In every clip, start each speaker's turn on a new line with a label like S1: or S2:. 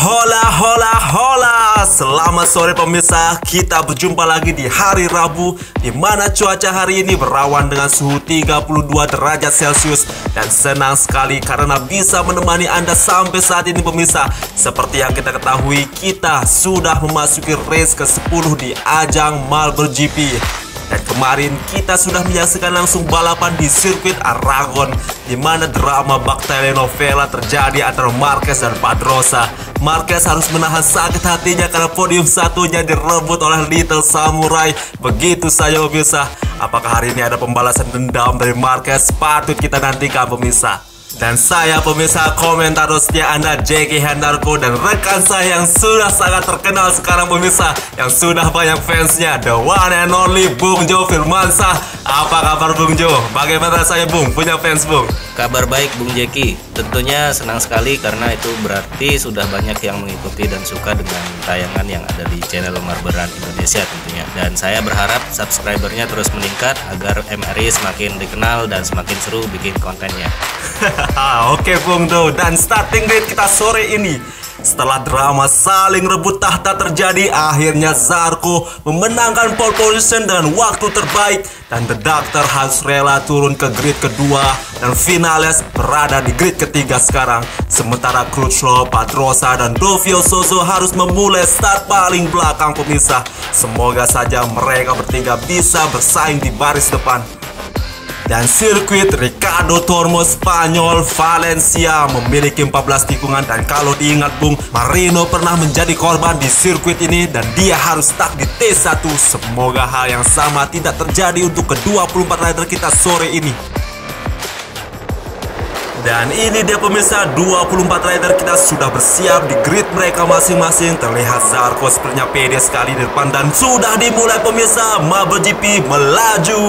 S1: Hola hola hola. Selamat sore pemirsa. Kita berjumpa lagi di hari Rabu, di mana cuaca hari ini berawan dengan suhu 32 derajat Celcius. Dan senang sekali karena bisa menemani Anda sampai saat ini pemirsa. Seperti yang kita ketahui, kita sudah memasuki race ke-10 di ajang Marlboro GP. Dan kemarin kita sudah menyaksikan langsung balapan di sirkuit Aragon, di mana drama bak telenovela terjadi antara Marquez dan Pedrosa. Marquez harus menahan sakit hatinya karena podium satunya direbut oleh Little Samurai. Begitu saja pemirsa. Apakah hari ini ada pembalasan dendam dari Marquez? Patut kita nantikan pemirsa. Dan saya pemirsa komentator setia Anda Jeki Hendarko, dan rekan saya yang sudah sangat terkenal sekarang pemirsa, yang sudah banyak fansnya, the one and only Bung Jo Firmansyah. Apa kabar Bung Jo? Bagaimana saya Bung? Punya fans Bung?
S2: Kabar baik Bung Jeki. Tentunya senang sekali karena itu berarti sudah banyak yang mengikuti dan suka dengan tayangan yang ada di channel Marlboro Indonesia tentunya. Dan saya berharap subscribernya terus meningkat agar MRI semakin dikenal dan semakin seru bikin kontennya.
S1: Oke Bung Do, dan starting grid kita sore ini, setelah drama saling rebut tahta terjadi, akhirnya Zarco memenangkan pole position dan waktu terbaik, dan The Doctor harus rela turun ke grid kedua, dan Vinales berada di grid ketiga sekarang. Sementara Crutchlow, Pedrosa, dan Dovizioso harus memulai start paling belakang pemirsa. Semoga saja mereka bertiga bisa bersaing di baris depan. Dan sirkuit Ricardo Tormo Spanyol Valencia memiliki 14 tikungan, dan kalau diingat Bung, Marino pernah menjadi korban di sirkuit ini dan dia harus stuck di T1. Semoga hal yang sama tidak terjadi untuk ke-24 rider kita sore ini. Dan ini dia pemirsa, 24 rider kita sudah bersiap di grid mereka masing-masing. Terlihat Zarco sepertinya pede sekali di depan, dan sudah dimulai pemirsa. Marlboro GP melaju.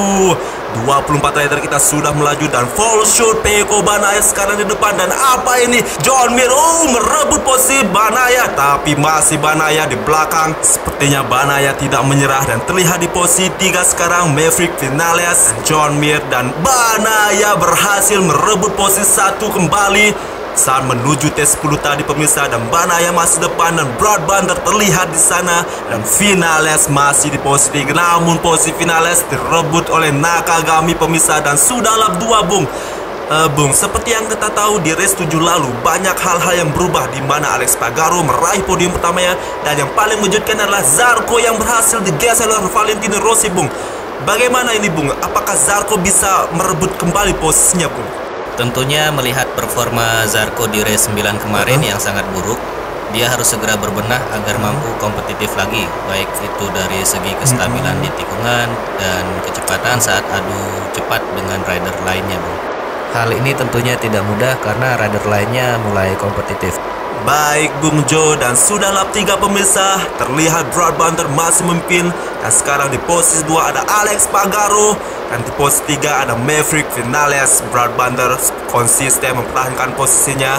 S1: 24 rider kita sudah melaju, dan full shoot Pecco Bagnaia sekarang di depan. Dan apa ini? John Mir merebut posisi Bagnaia, tapi masih Bagnaia di belakang. Sepertinya Bagnaia tidak menyerah, dan terlihat di posisi 3 sekarang Maverick Vinales, John Mir, dan Bagnaia berhasil merebut posisi 1 kembali saat menuju T10 tadi pemirsa. Dan Bagnaia masih depan, dan Brad Binder terlihat di sana, dan Vinales masih di posisi 3. Namun posisi Vinales direbut oleh Nakagami pemirsa, dan sudah lap 2 Bung. Bung, seperti yang kita tahu di race 7 lalu, banyak hal-hal yang berubah, di mana Alex Espargaro meraih podium pertamanya, dan yang paling mengejutkan adalah Zarco yang berhasil digeser oleh Valentino Rossi Bung. Bagaimana ini Bung? Apakah Zarco bisa merebut kembali posisinya Bung?
S2: Tentunya melihat performa Zarco di race 9 kemarin yang sangat buruk, dia harus segera berbenah agar mampu kompetitif lagi, baik itu dari segi kestabilan di tikungan dan kecepatan saat adu cepat dengan rider lainnya Bung. Hal ini tentunya tidak mudah karena rider lainnya mulai kompetitif.
S1: Baik Bung Jo, dan sudah lap 3 pemirsa. Terlihat Brad Binder masih memimpin, dan sekarang di posisi 2 ada Alex Espargaro, dan di posisi 3 ada Maverick Vinales. Brad Binder konsisten mempertahankan posisinya,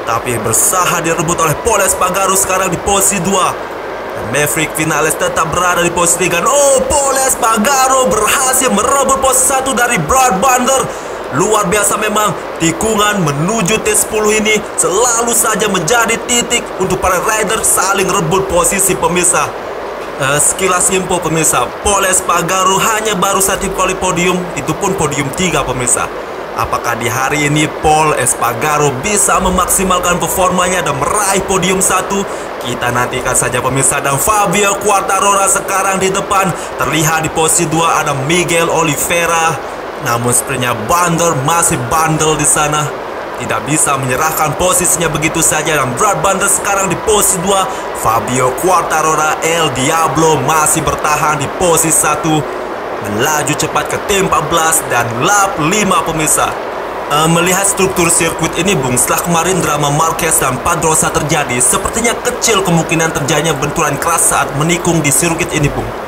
S1: tapi berusaha direbut oleh Pol Espargaro sekarang di posisi 2. Dan Maverick Vinales tetap berada di posisi 3. Pol Espargaro berhasil merebut posisi 1 dari Brad Binder. Luar biasa memang, tikungan menuju T10 ini selalu saja menjadi titik untuk para rider saling rebut posisi pemirsa. Sekilas info pemirsa, Pol Espargaro hanya baru satu kali podium, itu pun podium 3 pemirsa. Apakah di hari ini Pol Espargaro bisa memaksimalkan performanya dan meraih podium 1? Kita nantikan saja pemirsa. Dan Fabio Quartararo sekarang di depan. Terlihat di posisi 2 ada Miguel Oliveira. Namun sepertinya Binder masih bandel di sana, tidak bisa menyerahkan posisinya begitu saja. Dan Brad Binder sekarang di posisi 2. Fabio Quartararo El Diablo masih bertahan di posisi 1, melaju cepat ke T14 dan lap 5 pemirsa. Melihat struktur sirkuit ini Bung, setelah kemarin drama Marquez dan Pedrosa terjadi, sepertinya kecil kemungkinan terjadinya benturan keras saat menikung di sirkuit ini Bung.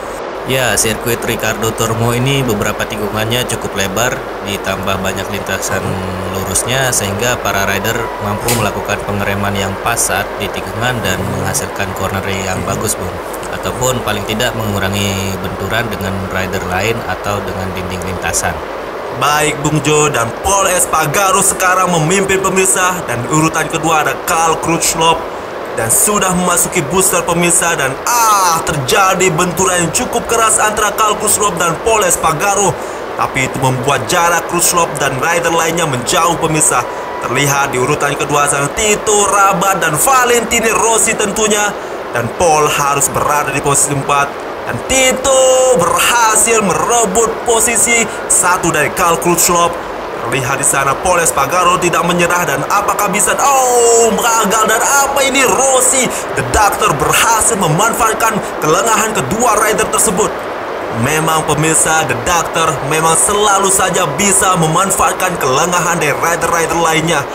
S2: Ya, sirkuit Ricardo Tormo ini beberapa tikungannya cukup lebar, ditambah banyak lintasan lurusnya, sehingga para rider mampu melakukan pengereman yang pas saat di tikungan dan menghasilkan corner yang bagus Bung, ataupun paling tidak mengurangi benturan dengan rider lain atau dengan dinding lintasan.
S1: Baik Bung Jo, dan Pol Espargaro sekarang memimpin pemirsa, dan urutan kedua ada Carl Crutchlow, dan sudah memasuki booster pemirsa, dan terjadi benturan yang cukup keras antara Karl Krusloff dan Pol Espargaro. Tapi itu membuat jarak Krusloff dan rider lainnya menjauh pemirsa. Terlihat di urutan kedua sang Tito Rabat dan Valentino Rossi tentunya, dan Pol harus berada di posisi 4. Dan Tito berhasil merebut posisi 1 dari Karl Krusloff. Terlihat di sana Pol Espargaro tidak menyerah, dan apakah bisa gagal, dan apa ini Rossi The Doctor berhasil memanfaatkan kelengahan kedua rider tersebut. Memang pemirsa, The Doctor memang selalu saja bisa memanfaatkan kelengahan dari rider-rider lainnya.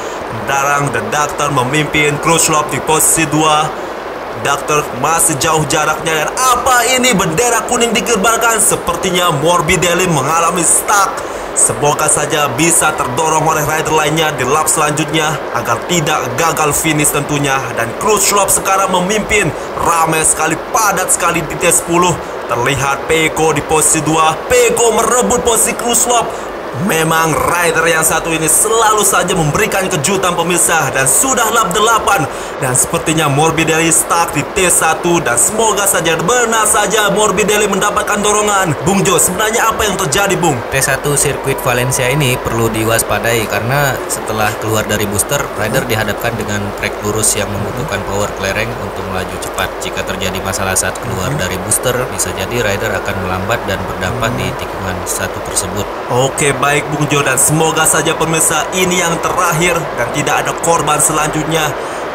S1: Sekarang The Doctor memimpin Krusloff di posisi 2. Doctor masih jauh jaraknya, dan apa ini bendera kuning dikibarkan. Sepertinya Morbidelli mengalami stuck. Semoga saja bisa terdorong oleh rider lainnya di lap selanjutnya agar tidak gagal finish tentunya. Dan Krusloff sekarang memimpin, ramai sekali, padat sekali di T10. Terlihat Pecco di posisi 2. Pecco merebut posisi Krusloff. Memang rider yang satu ini selalu saja memberikan kejutan pemirsa, dan sudah lap 8, dan sepertinya Morbidelli stuck di T1, dan semoga saja benar saja Morbidelli mendapatkan dorongan. Bung Jo, sebenarnya apa yang terjadi Bung?
S2: T1 sirkuit Valencia ini perlu diwaspadai karena setelah keluar dari booster, rider dihadapkan dengan trek lurus yang membutuhkan power clearing untuk melaju cepat. Jika terjadi masalah saat keluar dari booster, bisa jadi rider akan melambat dan berdampak di tikungan 1 tersebut.
S1: Oke, baik Bung Jo, dan semoga saja pemirsa ini yang terakhir dan tidak ada korban selanjutnya.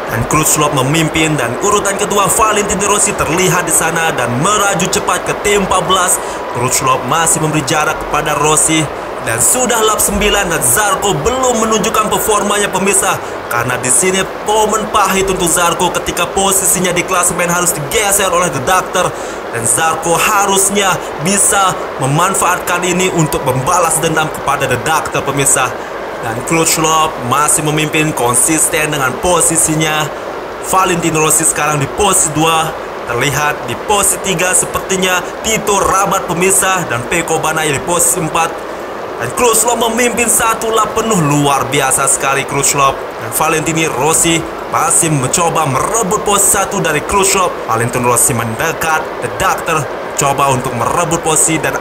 S1: Dan Krusloff memimpin, dan urutan kedua Valentino Rossi terlihat di sana dan melaju cepat ke T14. Krusloff masih memberi jarak kepada Rossi, dan sudah lap 9, dan Zarco belum menunjukkan performanya pemirsa. Karena di sini momen pahit untuk Zarco ketika posisinya di klasemen harus digeser oleh The Doctor, dan Zarco harusnya bisa memanfaatkan ini untuk membalas dendam kepada The Doctor pemirsa. Dan Krusloff masih memimpin konsisten dengan posisinya. Valentino Rossi sekarang di posisi 2. Terlihat di posisi 3 sepertinya Tito Rabat pemirsa, dan Pecco Bagnaia di posisi 4. Dan Krusloff memimpin 1 lap penuh, luar biasa sekali Krusloff. Dan Valentino Rossi masih mencoba merebut posisi 1 dari Krusloff. Valentino Rossi mendekat, The Doctor coba untuk merebut posisi, dan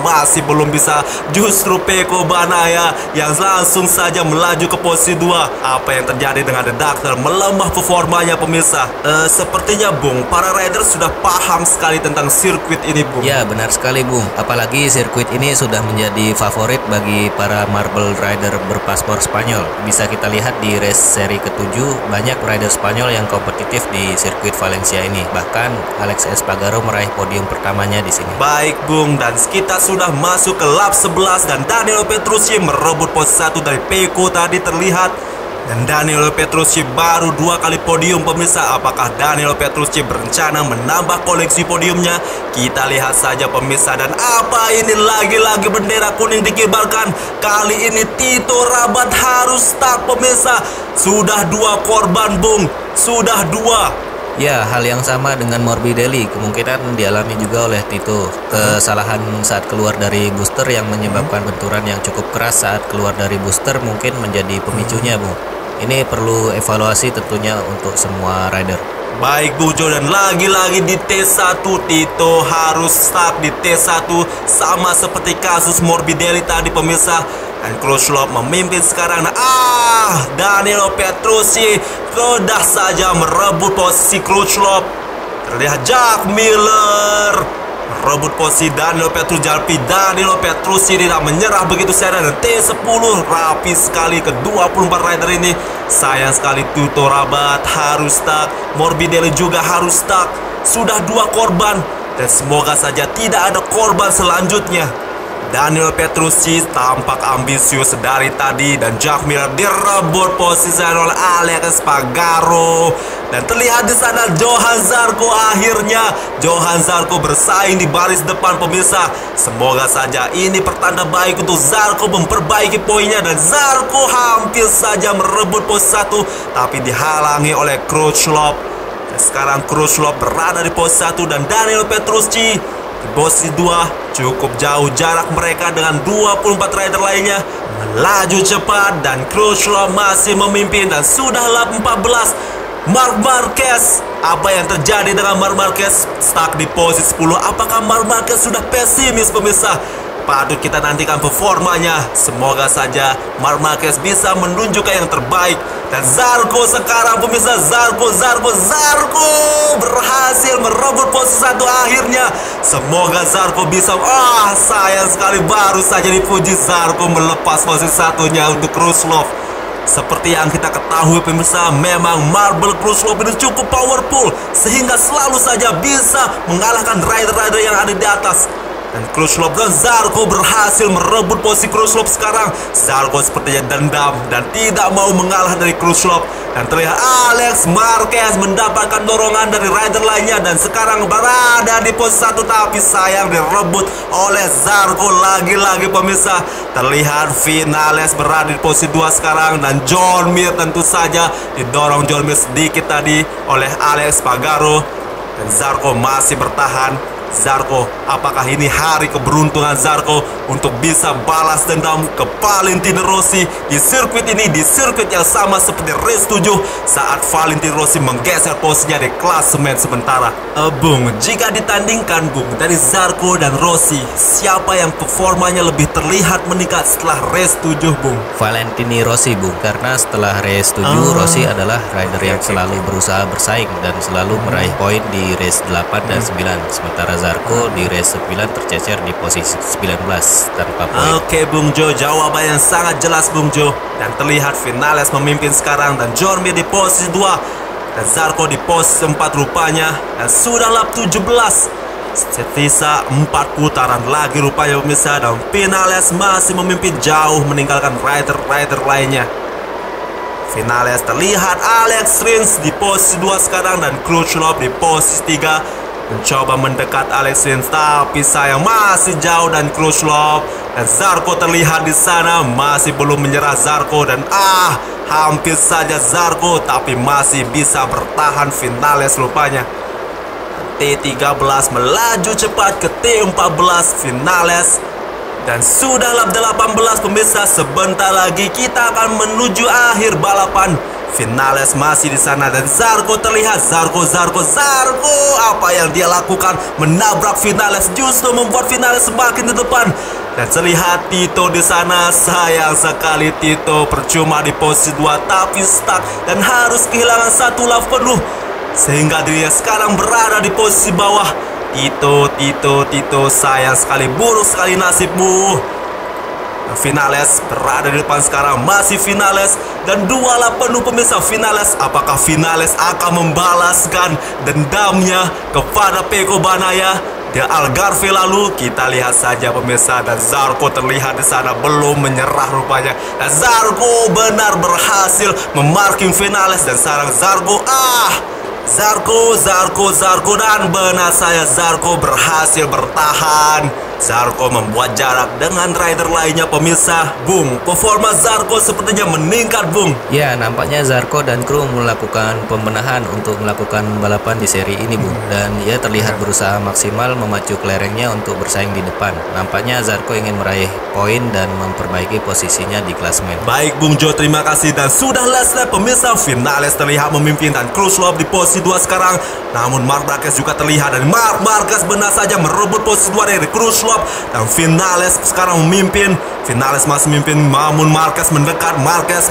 S1: masih belum bisa. Justru Pecco Bagnaia yang langsung saja melaju ke posisi 2. Apa yang terjadi dengan The Doctor? Melemah performanya pemirsa. Sepertinya Bung, para rider sudah paham sekali tentang sirkuit ini Bung.
S2: Ya, benar sekali Bung. Apalagi sirkuit ini sudah menjadi favorit bagi para marble rider berpaspor Spanyol. Bisa kita lihat di race seri ke-7, banyak rider Spanyol yang kompetitif di sirkuit Valencia ini. Bahkan Alex Espargaro meraih podium pertamanya di sini.
S1: Baik Bung, dan kita sudah masuk ke lap 11, dan Danilo Petrucci merebut posisi 1 dari Pecco tadi terlihat. Dan Danilo Petrucci baru 2 kali podium pemirsa. Apakah Danilo Petrucci berencana menambah koleksi podiumnya? Kita lihat saja pemirsa. Dan apa ini, lagi-lagi bendera kuning dikibarkan. Kali ini Tito Rabat harus stuck pemirsa. Sudah 2 korban Bung, sudah 2.
S2: Ya, hal yang sama dengan Morbidelli kemungkinan dialami juga oleh Tito. Kesalahan saat keluar dari booster yang menyebabkan benturan yang cukup keras saat keluar dari booster mungkin menjadi pemicunya, Bu. Ini perlu evaluasi tentunya untuk semua rider.
S1: Baik Bu Jo, dan lagi-lagi di T1 Tito harus stuck di T1 sama seperti kasus Morbidelli tadi pemirsa. Dan Krusloff memimpin sekarang. Danilo Petrucci sudah saja merebut posisi Krusloff. Terlihat Jack Miller merebut posisi Danilo Petrucci. Danilo Petrucci tidak menyerah begitu saja, dan T10 rapi sekali ke 24 rider ini. Sayang sekali Tito Rabat harus stuck, Morbidelli juga harus stuck. Sudah 2 korban, dan semoga saja tidak ada korban selanjutnya. Danilo Petrucci tampak ambisius dari tadi, dan Jack Miller direbut posisi oleh Alex Espargaro. Dan terlihat di sana Johan Zarco akhirnya. Johan Zarco bersaing di baris depan pemirsa. Semoga saja ini pertanda baik untuk Zarco memperbaiki poinnya, dan Zarco hampir saja merebut posisi 1 tapi dihalangi oleh Krusloff. Dan sekarang Krusloff berada di posisi 1, dan Danilo Petrucci di posisi 2. Cukup jauh jarak mereka dengan 24 rider lainnya. Melaju cepat, dan Krusloff masih memimpin, dan sudah lap 14. Marc Marquez. Apa yang terjadi dengan Marc Marquez? Stuck di posisi 10. Apakah Marc Marquez sudah pesimis pemirsa? Patut kita nantikan performanya. Semoga saja Marc Marquez bisa menunjukkan yang terbaik. Dan Zarco sekarang pemirsa, Zarco berhasil merebut posisi 1 akhirnya. Semoga Zarco bisa. Sayang sekali baru saja dipuji Zarco melepas posisi 1-nya untuk Kruzlov. Seperti yang kita ketahui pemirsa, memang Marble Kruzlov ini cukup powerful sehingga selalu saja bisa mengalahkan rider-rider yang ada di atas. Dan Kruzlov dan Zarco berhasil merebut posisi Kruzlov sekarang. Zarco sepertinya dendam dan tidak mau mengalah dari Kruzlov. Dan terlihat Alex Marquez mendapatkan dorongan dari rider lainnya dan sekarang berada di posisi 1, tapi sayang direbut oleh Zarco lagi-lagi pemirsa. Terlihat Vinales berada di posisi 2 sekarang dan John Mir tentu saja didorong John Mir sedikit tadi oleh Alex Espargaro. Dan Zarco masih bertahan. Zarco, apakah ini hari keberuntungan Zarco untuk bisa balas dendam ke Valentino Rossi di sirkuit ini, di sirkuit yang sama seperti race 7 saat Valentino Rossi menggeser posisinya di klasemen sementara. Bung, jika ditandingkan Bung dari Zarco dan Rossi, siapa yang performanya lebih terlihat meningkat setelah race 7 Bung?
S2: Valentino Rossi Bung, karena setelah race 7 Rossi adalah rider yang selalu berusaha bersaing dan selalu meraih poin di race 8 dan 9, sementara Zarco di race 9 tercecer di posisi 19 tanpa poin.
S1: Oke Bung Jo, jawaban yang sangat jelas Bung Jo. Dan terlihat Vinales memimpin sekarang dan John Mir di posisi 2 dan Zarco di posisi 4 rupanya. Dan sudah lap 17, sisa 4 putaran lagi rupanya pemirsa, dan Vinales masih memimpin jauh meninggalkan rider-rider lainnya. Vinales terlihat Alex Rins di posisi 2 sekarang dan Kruzlov di posisi 3 mencoba mendekat Alex Rins, tapi sayang masih jauh dan Kruzlov. Dan Zarco terlihat di sana masih belum menyerah Zarco dan hampir saja Zarco tapi masih bisa bertahan Vinales rupanya. T13 melaju cepat ke T14 Vinales. Dan sudah lap 18 pemirsa, sebentar lagi kita akan menuju akhir balapan. Vinales masih di sana dan Zarco terlihat. Zarco, apa yang dia lakukan? Menabrak Vinales, justru membuat Vinales semakin di depan. Dan terlihat Tito di sana. Sayang sekali Tito percuma di posisi 2 tapi stuck dan harus kehilangan 1 lap penuh sehingga dirinya sekarang berada di posisi bawah. Tito, sayang sekali, buruk sekali nasibmu. Vinales berada di depan sekarang, masih Vinales dan 2 lap penuh pemirsa Vinales. Apakah Vinales akan membalaskan dendamnya kepada Pecco Bagnaia di Algarve lalu? Kita lihat saja pemirsa. Dan Zarco terlihat di sana belum menyerah rupanya. Dan Zarco benar berhasil memarking Vinales dan sekarang Zarco Zarco dan benar saya Zarco berhasil bertahan. Zarco membuat jarak dengan rider lainnya pemirsa. Bung, performa Zarco sepertinya meningkat Bung.
S2: Ya, nampaknya Zarco dan kru melakukan pembenahan untuk melakukan balapan di seri ini Bung. Dan ia terlihat berusaha maksimal memacu kelerengnya untuk bersaing di depan. Nampaknya Zarco ingin meraih poin dan memperbaiki posisinya di klasemen.
S1: Baik Bung Jo, terima kasih. Dan sudah last lap pemirsa, Vinales terlihat memimpin dan Kruzlov di posisi 2 sekarang. Namun Marc Marquez juga terlihat dan Marc Marquez benar saja merebut posisi 2 dari Kruzlov. Dan Vinales sekarang memimpin. Vinales masih memimpin, namun Marquez mendekat. Marquez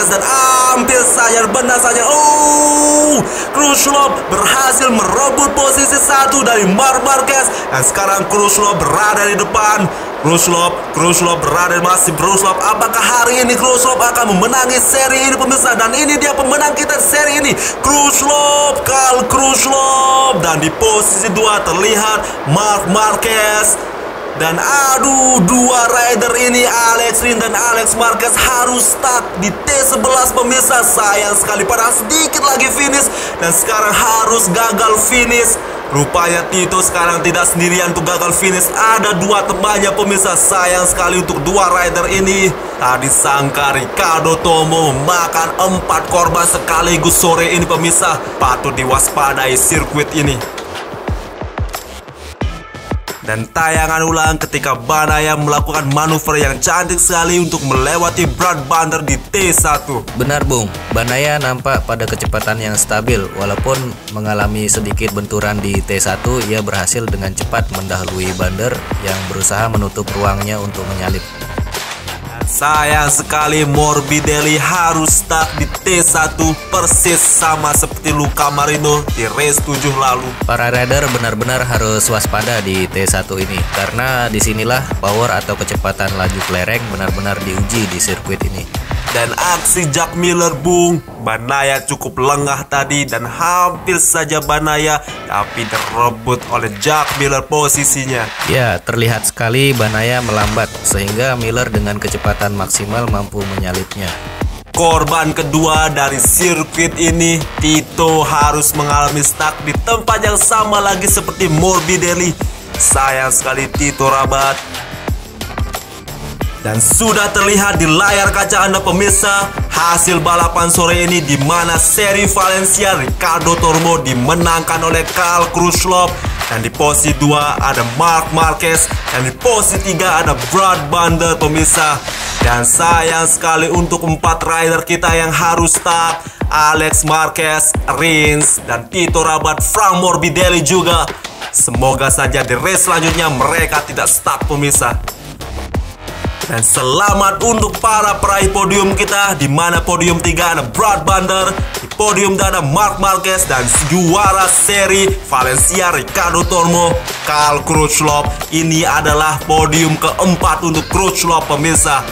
S1: dan hampir saja, benar saja. Kruzlov berhasil merebut posisi 1 dari Marc Marquez. Dan sekarang Kruzlov berada di depan. Kruzlov berada masih Kruzlov. Apakah hari ini Kruzlov akan memenangi seri ini pemirsa? Dan ini dia pemenang kita seri ini, Kruzlov. Dan di posisi 2 terlihat Marc Marquez. Dan 2 rider ini, Alex Rins dan Alex Marquez, harus stuck di T11 pemirsa. Sayang sekali, padahal sedikit lagi finish dan sekarang harus gagal finish. Rupanya Tito sekarang tidak sendirian untuk gagal finish. Ada 2 temannya pemirsa. Sayang sekali untuk 2 rider ini. Tadi sangka Riccardo Tomo memakan 4 korban sekaligus sore ini pemirsa. Patut diwaspadai sirkuit ini. Dan tayangan ulang ketika Banaya melakukan manuver yang cantik sekali untuk melewati Brad Binder di T1.
S2: Benar Bung, Banaya nampak pada kecepatan yang stabil. Walaupun mengalami sedikit benturan di T1, ia berhasil dengan cepat mendahului Binder yang berusaha menutup ruangnya untuk menyalip.
S1: Sayang sekali Morbidelli harus stuck di T1 persis sama seperti Luca Marino di race 7 lalu.
S2: Para rider benar-benar harus waspada di T1 ini karena disinilah power atau kecepatan laju kelereng benar-benar diuji di sirkuit ini.
S1: Dan aksi Jack Miller Bung, Banaya cukup lengah tadi dan hampir saja Banaya tapi direbut oleh Jack Miller posisinya.
S2: Ya, terlihat sekali Banaya melambat sehingga Miller dengan kecepatan maksimal mampu menyalipnya.
S1: Korban kedua dari sirkuit ini, Tito harus mengalami stuck di tempat yang sama lagi seperti Morbidelli. Sayang sekali Tito Rabat. Dan sudah terlihat di layar kaca Anda pemirsa hasil balapan sore ini di mana seri Valencia Riccardo Tormo dimenangkan oleh Carl Crutchlop, dan di posisi 2 ada Marc Marquez, dan di posisi 3 ada Brad Binder pemirsa. Dan sayang sekali untuk 4 rider kita yang harus stuck, Alex Marquez, Rins, dan Tito Rabat, Frank Morbidelli juga. Semoga saja di race selanjutnya mereka tidak stuck pemirsa. Dan selamat untuk para peraih podium kita, di mana podium 3 ada Brad Binder, di podium 2 ada Marc Marquez, dan juara seri Valencia Riccardo Tormo, Carl Crutchlop. Ini adalah podium keempat untuk Crutchlop pemirsa.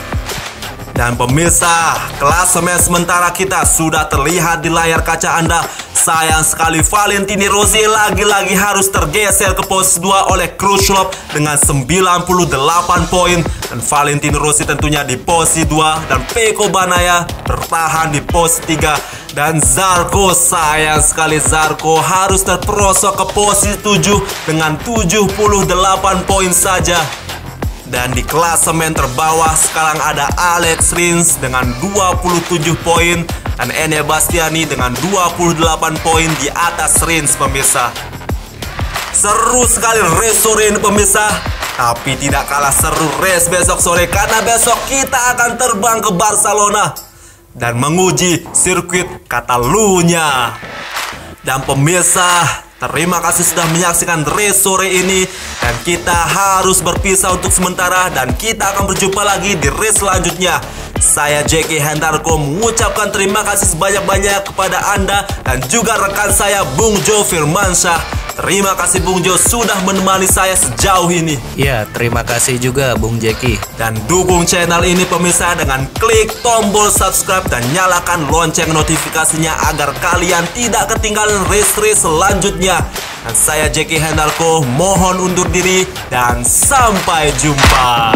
S1: Dan pemirsa, klasemen sementara kita sudah terlihat di layar kaca Anda. Sayang sekali Valentino Rossi lagi-lagi harus tergeser ke posisi 2 oleh Crutchlop dengan 98 poin. Dan Valentino Rossi tentunya di posisi 2 dan Pecco Banaya bertahan di posisi 3. Dan Zarco, sayang sekali Zarco harus terperosok ke posisi 7 dengan 78 poin saja. Dan di klasemen terbawah sekarang ada Alex Rins dengan 27 poin dan Enea Bastianini dengan 28 poin di atas Rins pemirsa. Seru sekali race sore ini pemirsa, tapi tidak kalah seru race besok sore karena besok kita akan terbang ke Barcelona dan menguji sirkuit Catalunya. Dan pemirsa, terima kasih sudah menyaksikan race sore ini, dan kita harus berpisah untuk sementara dan kita akan berjumpa lagi di race selanjutnya. Saya Jeki Hendarko mengucapkan terima kasih sebanyak-banyak kepada Anda dan juga rekan saya Bung Jo Firmansyah. Terima kasih Bung Jo sudah menemani saya sejauh ini.
S2: Ya, terima kasih juga Bung Jeki.
S1: Dan dukung channel ini pemirsa dengan klik tombol subscribe dan nyalakan lonceng notifikasinya agar kalian tidak ketinggalan race-race selanjutnya. Dan saya Jeki Hendarko mohon undur diri dan sampai jumpa.